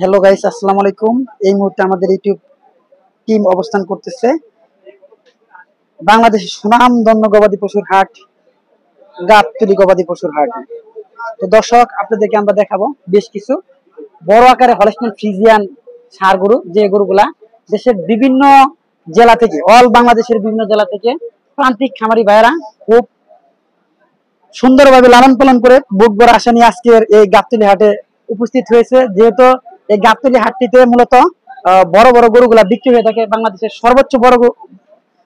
Hello guys, আসসালামু আলাইকুম। এই মুহূর্তে আমাদের ইউটিউব টিম অবস্থান করতেছে বাংলাদেশের সুনামধন্য গবাদি পশুর হাট, গাবতলী গবাদি পশুর হাট। তো দর্শক, আপনাদেরকে আমরা দেখাবো বেশ কিছু বড় আকারে হলস্টাইন ফ্রিজিয়ান ষাঁড় গরু, যে গরুগুলা দেশের বিভিন্ন জেলা থেকে, অল বাংলাদেশের বিভিন্ন জেলা থেকে প্রান্তিক খামারি ভাইয়েরা খুব সুন্দরভাবে লালন পালন করে বুক ভরা আশা নিয়ে আজকের এই গাবতলী হাটে উপস্থিত হয়েছে। যেহেতু এই গাবতলী হাটটিতে মূলত বড় বড় গরুগুলা বিক্রি হয়ে থাকে। বাংলাদেশের সর্বোচ্চ বড়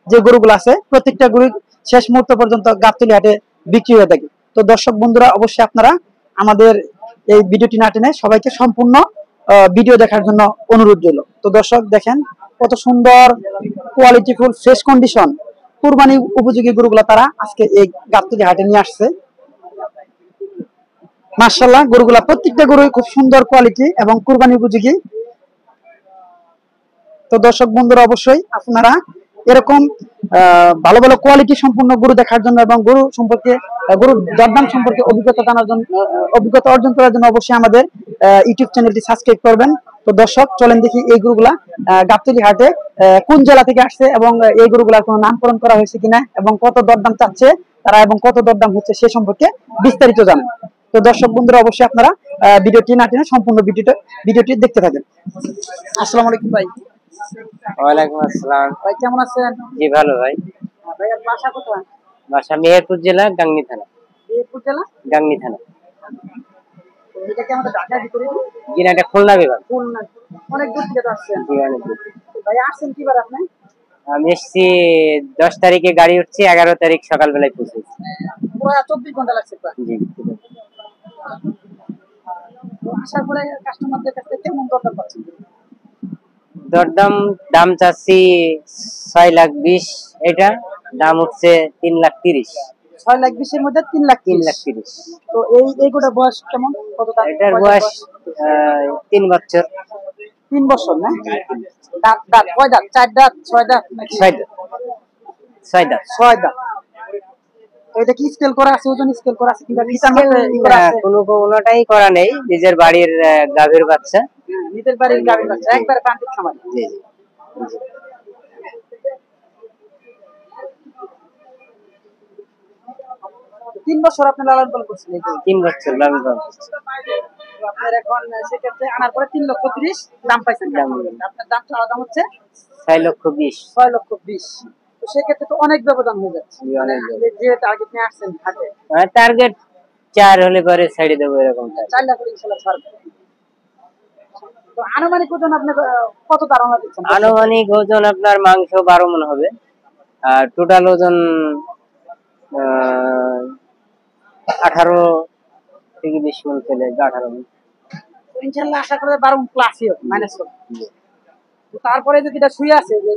যে গরুগুলো আছে প্রত্যেকটা গরু শেষ মুহূর্ত পর্যন্ত গাবতলী হাটে বিক্রি হয়ে থাকে। তো দর্শক বন্ধুরা, অবশ্যই আপনারা আমাদের এই ভিডিওটি না টেনে সবাইকে সম্পূর্ণ ভিডিও দেখার জন্য অনুরোধ রইল। তো দর্শক দেখেন কত সুন্দর কোয়ালিটিফুল ফ্রেশ কন্ডিশন কুরবানি উপযোগী গরুগুলা তারা আজকে এই গাবতলী হাটে নিয়ে আসছে। মাশাআল্লাহ, গরুগুলা প্রত্যেকটা গরুই খুব সুন্দর কোয়ালিটি এবং কুরবানি উপযোগী। তো দর্শক বন্ধুরা, অবশ্যই আপনারা এরকম ভালো ভালো কোয়ালিটি সম্পূর্ণ গরু দেখার জন্য এবং গরু সম্পর্কে, গরুর দরদাম সম্পর্কে অভিজ্ঞতা অর্জন করার জন্য অবশ্যই আমাদের ইউটিউব চ্যানেলটি সাবস্ক্রাইব করবেন। তো দর্শক, চলেন দেখি এই গরুগুলা গাবতলী হাটে কোন জেলা থেকে আসছে এবং এই গরুগুলার কোনো নামকরণ করা হয়েছে কিনা এবং কত দরদাম চাচ্ছে তারা এবং কত দরদাম হচ্ছে সে সম্পর্কে বিস্তারিত জানেন। তো দর্শক বন্ধুরা, অবশ্যই আপনারা ভিডিওটি না টেনে সম্পূর্ণ ভিডিওটি দেখতে থাকেন। আসসালামু আলাইকুম ভাই। ওয়ালাইকুম আসসালাম। ভাই কেমন আছেন? জি ভালো ভাই। ভাইয়ের বাসা কোথায়? বাসা মেহেরপুর জেলা, গাংনী থানা। মেহেরপুর জেলা, গাংনী থানা। এটা কি আমাদের ঢাকার ভিতরে? জি না, এটা খুলনা বিভাগ। খুলনা। অনেক দূর থেকে আসছেন। জি অনেক দূর। ভাই আসছেন কিবার আপনি? আমি এসছি 10 তারিখে, গাড়ি উঠছি 11 তারিখ সকালবেলায় পৌঁছেছি। পুরো 24 ঘন্টা লাগছে প্রায়। জি। আসার পরে কাস্টমারদের কাছ থেকে কেমন দরদাম পাচ্ছেন? দাম চাচ্ছি 6,20,000, এটা দাম উঠছে 3,30,000। 6,20,000 এর মধ্যে 3,30,000। তো এই গোটা বয়স কেমন? কত? এটার বয়স 3 বছর। 3 বছর না? দাঁত দাঁত কয় দাঁত? 4 দাঁত, 6 দাঁত নাকি? 6 দাঁত। 6 দাঁত। 6 দাঁত। এটা কি স্কেল করা আছে? ওজন স্কেল করা আছে কিংবা ভিটামিন ই করা আছে? কোনোটাই করা নেই। নিজের বাড়ির গাভীর বাচ্চা। নিজের বাড়ির গাভীর বাচ্চা, একবারে প্রান্তিক খামার। জি। 3 বছর আপনি লালন পালন করছেন? 3 বছর লালন পালন করছি। আপনার এখন সেক্ষেত্রে আনার পরে 3,30,000 দাম পাইছেন। আপনার দাম চাওয়া দাম হচ্ছে 6,20,000। 6,20,000। তো সেক্ষেত্রে তো অনেক ব্যবধান হয়ে যাচ্ছে। যে টার্গেট নিয়ে আসছেন হাটে, টার্গেট 4 হলে পরে ছেড়ে দেবো, এরকম 4 লাখ করে ইনশাআল্লাহ ছাড়বে। তো আনুমানিক ওজন আপনি কত ধারণা দিচ্ছেন? আনুমানিক ওজন আপনার মাংস 12 মণ হবে, আর টোটাল ওজন 18 থেকে 20 মণ চলে, 18 মণ। ইনশাআল্লাহ আশা করি 12 প্লাসই হবে, মাইনাস হবে। তারপরে যদি এটা শুয়ে আছে যে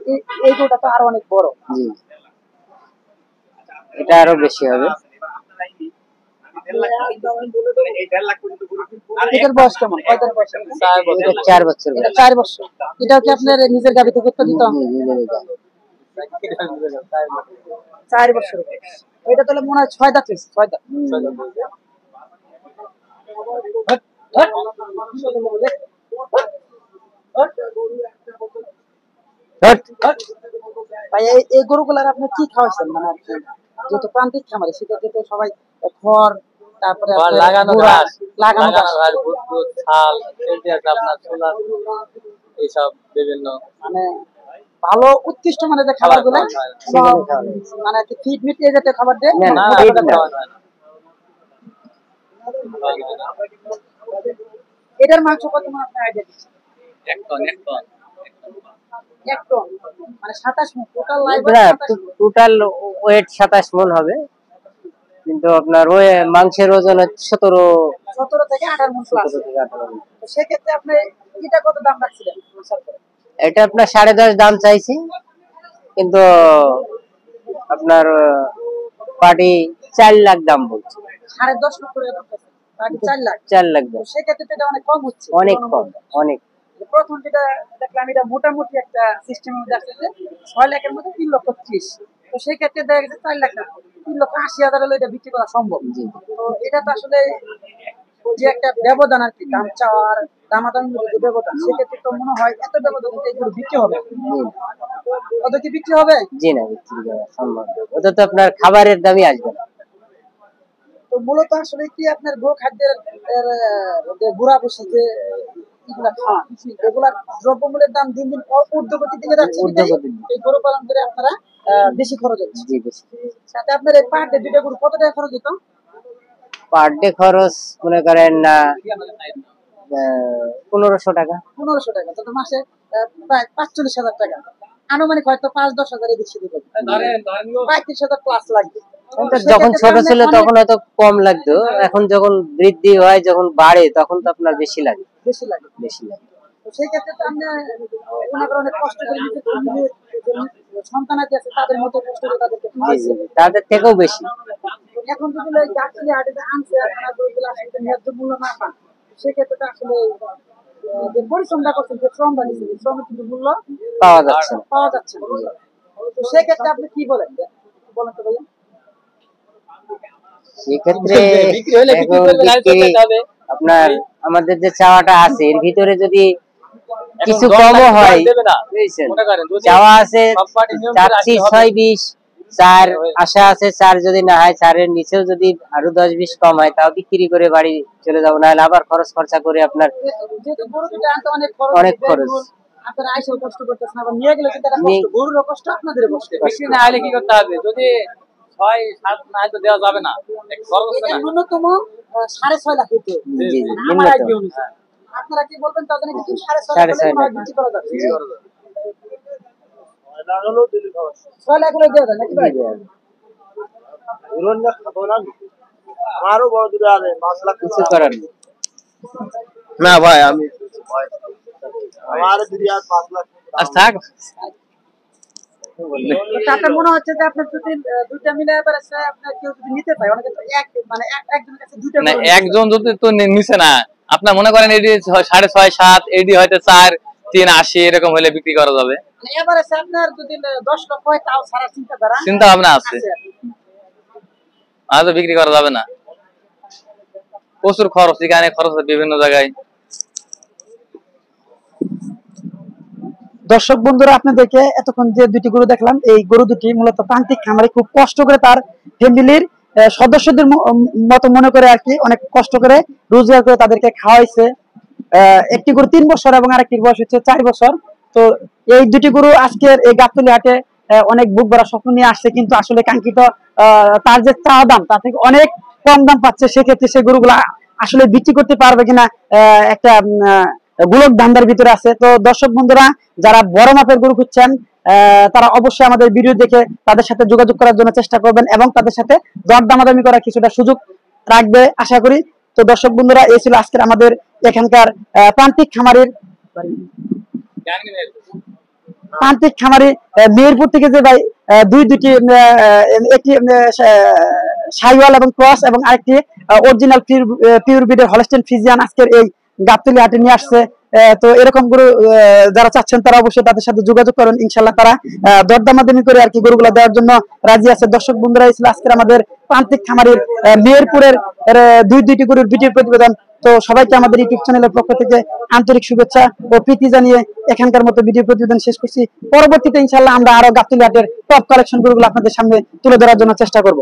এই গোটা তো আরো অনেক বড়। জি, এটা আরো বেশি হবে। এটার বয়স কেমন? কয়টার বয়স? 4 বছর। এটা 4 বছর। এটা কি আপনার নিজের গাভী থেকে উৎপাদিত? 4 বছর। এটা তাহলে মনে হয় 6 দাঁত হয়েছে। 6 দাঁত। ভাই এই গরুগুলার আপনি কি খাওয়াচ্ছেন? মানে যেহেতু প্রান্তিক খামারে, সেক্ষেত্রে তো সবাই খড়, তারপরে লাগানো ঘাস, ছাল, এইসব বিভিন্ন মানে ভালো উৎকৃষ্ট মানের যে খাবার গুলো, মানে ফিড মিট এই জাতীয় খাবার দিয়ে এটার মাংস কত মন আপনি আইডিয়া দিচ্ছেন? 1 টন। 1 টন মানে 27 মন টোটাল লাইভ। টোটাল ওয়েট 27 মণ হবে, কিন্তু আপনার ওই মাংসের ওজন 17 থেকে 18 মন প্লাস। তো সেক্ষেত্রে আপনি এটা কত দাম রাখছিলেন? এটা আপনার 10.5 দাম চাইছি, কিন্তু আপনার পার্টি 4 লাখ দাম বলছে। 10.5 লক্ষ টাকা পার্টি 4 লাখ। 4 লাখ দাম। সেক্ষেত্রে এটা অনেক কম হচ্ছে। অনেক কম, অনেক। প্রথম যেটা দেখলাম এটা মোটামুটি একটা সিস্টেমের মধ্যে আসছে 6 লাখের মধ্যে 3,30,000। তো সেই ক্ষেত্রে দেখা গেছে 4 লাখ না, 3,80,000 হলে এটা বিক্রি করা সম্ভব। তো এটা তো আসলে যে একটা ব্যবধান আর কি, দাম চাওয়ার দামাদামির মধ্যে যে ব্যবধান, সেক্ষেত্রে তো মনে হয় এত ব্যবধান এগুলো বিক্রি হবে, কত কি বিক্রি হবে? জি না, বিক্রি করা সম্ভব না। ওটা তো আপনার খাবারের দামই আসবে না। তো মূলত আসলে কি আপনার গো খাদ্যের যে গুড়া বসে যে এগুলা খাওয়া, এগুলা দ্রব্যমূল্যের দাম দিন দিন ঊর্ধ্বগতির দিকে যাচ্ছে, বিধায় ঊর্ধ্বগতির দিকে। এই গরু পালন করে আপনারা বেশি খরচ হচ্ছে। জি বেশি। সাথে আপনার এই পার ডে দুইটা গরু কত টাকা খরচ হতো? পার ডে খরচ মনে করেন না 1500 টাকা। 1500 টাকা, তো মাসে প্রায় 45,000 টাকা, আনুমানিক হয়তো 5-10,000 এর বেশি দিবে, 35,000 প্লাস লাগবে। যখন ছোট ছিল তখন হয়তো কম লাগতো, এখন যখন বৃদ্ধি হয়, যখন বাড়ে, তখন তো আপনার বেশি লাগে। বেশি লাগে। তো সেই ক্ষেত্রে তো আপনি মনে করেন অনেক কষ্ট করে নিজের ফ্যামিলির সন্তান আছে তাদের মতো কষ্ট করে তাদেরকে খাওয়াইছে, তাদের থেকেও বেশি। এখন যদি ওই গাছগুলি হাটে আনছে আপনারা গরুগুলো আসলে ন্যায্য মূল্য না পান, সেক্ষেত্রে তো আসলে যে পরিশ্রমটা করছেন, যে শ্রমটা নিচ্ছেন, শ্রমের কিন্তু মূল্য পাওয়া যাচ্ছে না। না। তো সেক্ষেত্রে আপনি কি বলেন, বলেন তো ভাইয়া? সেক্ষেত্রে আপনার আমাদের যে চাওয়াটা আছে এর ভিতরে যদি কিছু কমও হয়, বুঝছেন, চাওয়া আছে চাচ্ছি 6-20, 4 আশা আছে 4, যদি না হয় 4-এর নিচেও যদি আরো 10-20 কম হয় তাও বিক্রি করে বাড়ি চলে যাবো, নাহলে আবার খরচ খরচা করে আপনার যেহেতু গরু দুটো আনতে অনেক খরচ। আপনারা আইসেও কষ্ট করতেছেন, আবার নিয়ে গেলে কিন্তু একটা কষ্ট, গরুরও কষ্ট আপনাদেরও কষ্ট। বেশি না হলে কি করতে হবে, যদি 6-7 না হয় তো দেওয়া যাবে না, ন্যূনতম 6.5 লাখ হইতে হবে। জি আমার আইডিয়া অনুসারে আপনারা কি বলবেন, তাদের কিন্তু 6.5 লাখ বিক্রি করা যাবে। 6 লাখ হলে দেওয়া যায় নাকি ভাই? আমারও বড় দূরে আছে 5 লাখ কিছু করার নেই। না ভাই, আমি আমার দিদি আর 5 লাখ থাক। আপনার মনে হচ্ছে যে আপনার যদি দুইটা মিলে এবার আপনার কেউ যদি নিতে চায়, অনেকে তো একজনের কাছে দুইটা না, একজন যদি তো নিছে না, আপনার মনে করেন এডি 6.5, 7, এডি হয়তো 4, 3, 80 এরকম হলে বিক্রি করা যাবে। মানে এবারে আপনার যদি 10 লক্ষ হয় তাও সারা চিন্তা ভাবনা আছে, আর তো বিক্রি করা যাবে না, প্রচুর খরচ, এখানে খরচ বিভিন্ন জায়গায়। দর্শক বন্ধুরা, আপনাদেরকে এতক্ষণ যে দুটি গরু দেখলাম, এই গরু দুটি মূলত প্রান্তিক খামারে খুব কষ্ট করে তার ফ্যামিলির সদস্যদের মতো মনে করে আর কি, অনেক কষ্ট করে রোজগার করে তাদেরকে খাওয়াইছে। একটি গরু 3 বছর এবং আরেকটির বয়স হচ্ছে 4 বছর। তো এই দুটি গরু আজকের এই গাবতলী হাটে অনেক বুক ভরা স্বপ্ন নিয়ে আসছে, কিন্তু আসলে কাঙ্ক্ষিত তার যে চাওয়া দাম তার থেকে অনেক কম দাম পাচ্ছে। সেক্ষেত্রে সেই গরুগুলা আসলে বিক্রি করতে পারবে কিনা একটা গোলক ধান্দার ভিতরে আছে। তো দর্শক বন্ধুরা, যারা বড় মাপের গরু খুঁজছেন তারা অবশ্যই আমাদের ভিডিও দেখে তাদের সাথে যোগাযোগ করার জন্য চেষ্টা করবেন এবং তাদের সাথে দর দামাদামি করার কিছুটা সুযোগ রাখবে আশা করি। তো দর্শক বন্ধুরা, এই ছিল আজকের আমাদের এখানকার প্রান্তিক খামারি মেহেরপুর থেকে যে ভাই দুটি একটি শাইওয়াল এবং ক্রস এবং আরেকটি অরিজিনাল পিওর ব্রিডের হলস্টাইন ফ্রিজিয়ান আজকের এই গাবতলী হাটে নিয়ে আসছে। তো এরকম গরু যারা চাচ্ছেন তারা অবশ্যই তাদের সাথে যোগাযোগ করেন, ইনশাল্লাহ তারা দরদামাদামি করে আর কি গরুগুলো দেওয়ার জন্য রাজি আছে। দর্শক বন্ধুরা, এই ছিল আজকের আমাদের প্রান্তিক খামারির মেহেরপুরের দুটি গরুর ভিডিও প্রতিবেদন। তো সবাইকে আমাদের ইউটিউব চ্যানেলের পক্ষ থেকে আন্তরিক শুভেচ্ছা ও প্রীতি জানিয়ে এখানকার মতো ভিডিও প্রতিবেদন শেষ করছি। পরবর্তীতে ইনশাল্লাহ আমরা আরো গাবতলী হাটের টপ কালেকশন গরুগুলো আপনাদের সামনে তুলে ধরার জন্য চেষ্টা করব।